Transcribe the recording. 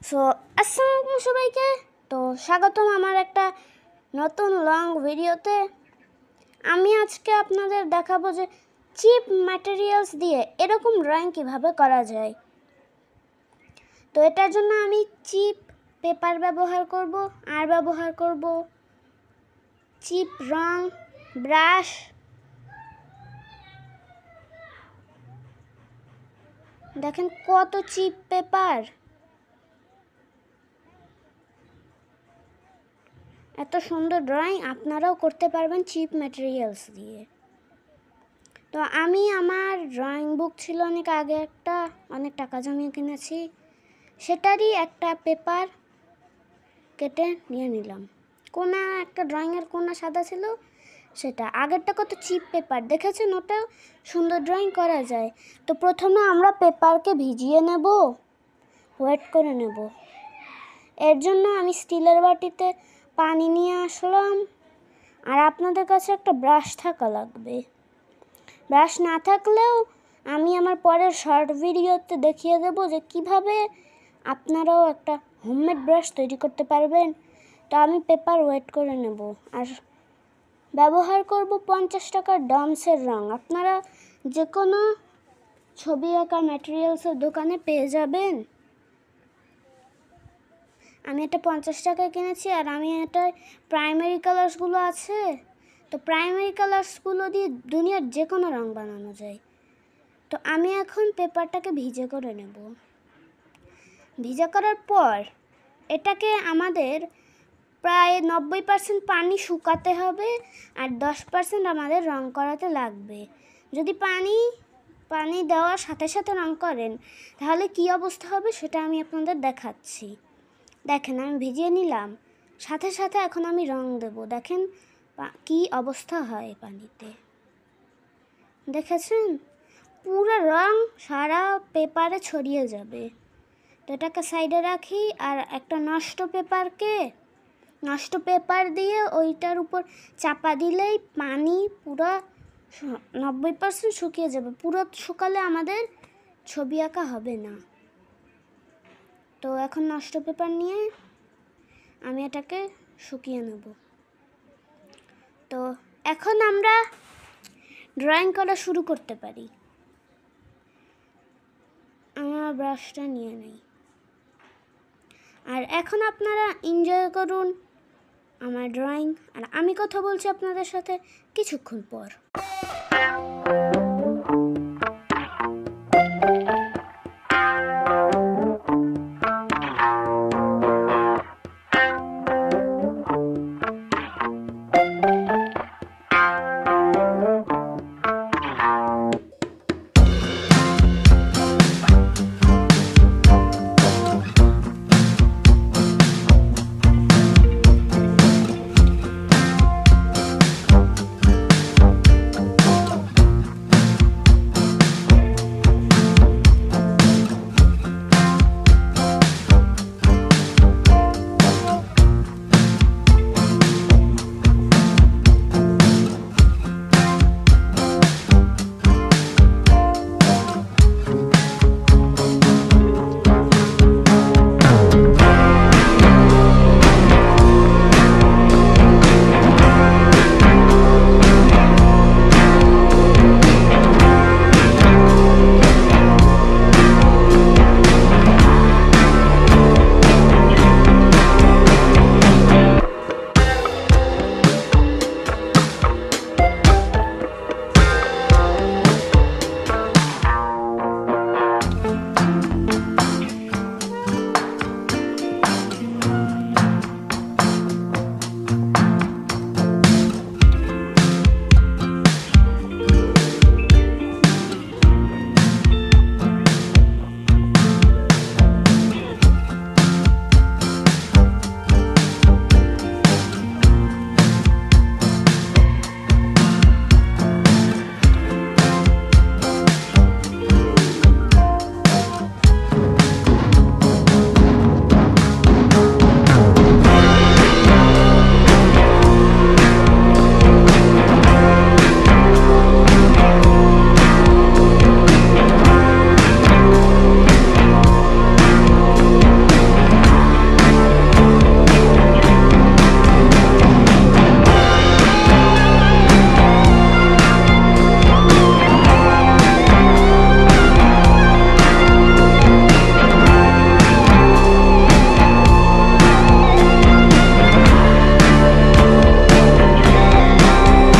So আসসালামু আলাইকুম সবাইকে। তো স্বাগতম আমার একটা নতুন লং ভিডিওতে। আমি আজকে আপনাদের দেখাবো যে চিপ ম্যাটেরিয়ালস দিয়ে এরকম ড্রয়িং কিভাবে করা যায়। তো এটার জন্য আমি চিপ পেপার ব্যবহার করব, আর ব্যবহার করব চিপ রং, ব্রাশ, দেখেন কত চিপ পেপার, এত সুন্দর ড্রয়িং আপনারাও করতে পারবেন চিপ ম্যাটেরিয়ালস দিয়ে। তো আমি আমার ড্রয়িং বুক ছিল অনেক আগে, একটা অনেক টাকা জমিয়ে কিনেছি, সেটারই একটা পেপার কেটে নিয়ে নিলাম। কোনা একটা ড্রয়িংয়ের কোনা সাদা ছিল, সেটা আগেরটা কত চিপ পেপার দেখেছেন, ওটাও সুন্দর ড্রয়িং করা যায়। তো প্রথমে আমরা পেপারকে ভিজিয়ে নেব, ওয়েট করে নেব। এর জন্য আমি স্টিলের বাটিতে পানি নিয়ে আসলাম, আর আপনাদের কাছে একটা ব্রাশ থাকা লাগবে। ব্রাশ না থাকলেও আমি আমার পরের শর্ট ভিডিওতে দেখিয়ে দেব যে কিভাবে আপনারাও একটা হোমমেড ব্রাশ তৈরি করতে পারবেন। তো আমি পেপার ওয়েট করে নেব, আর ব্যবহার করব 50 টাকার ডমসের রং। আপনারা যে কোনো ছবি আঁকা ম্যাটেরিয়ালসের দোকানে পেয়ে যাবেন। আমি এটা 50 টাকায় কিনেছি, আর আমি এটা প্রাইমারি কালার্সগুলো আছে, তো প্রাইমারি কালার্সগুলো দিয়ে দুনিয়ার যে কোনো রং বানানো যায়। তো আমি এখন পেপারটাকে ভিজে করে নেব। ভিজা করার পর এটাকে আমাদের প্রায় 90% পানি শুকাতে হবে, আর 10% আমাদের রং করাতে লাগবে। যদি পানি দেওয়ার সাথে সাথে রং করেন তাহলে কি অবস্থা হবে সেটা আমি আপনাদের দেখাচ্ছি। দেখেন আমি ভিজিয়ে নিলাম, সাথে সাথে এখন আমি রং দেব। দেখেন কি অবস্থা হয় পানিতে, দেখেছেন? পুরো রং সারা পেপারে ছড়িয়ে যাবে। তো এটাকে সাইডে রাখি, আর একটা নষ্ট পেপার দিয়ে ওইটার উপর চাপা দিলেই পানি পুরো 90% শুকিয়ে যাবে। পুরো শুকালে আমাদের ছবি আঁকা হবে না। তো এখন নষ্ট পেপার নিয়ে আমি এটাকে শুকিয়ে নেব। তো এখন আমরা ড্রয়িং করা শুরু করতে পারি। আমার ব্রাশটা নিয়ে নেই, আর এখন আপনারা এনজয় করুন আমার ড্রয়িং, আর আমি কথা বলছি আপনাদের সাথে কিছুক্ষণ পর।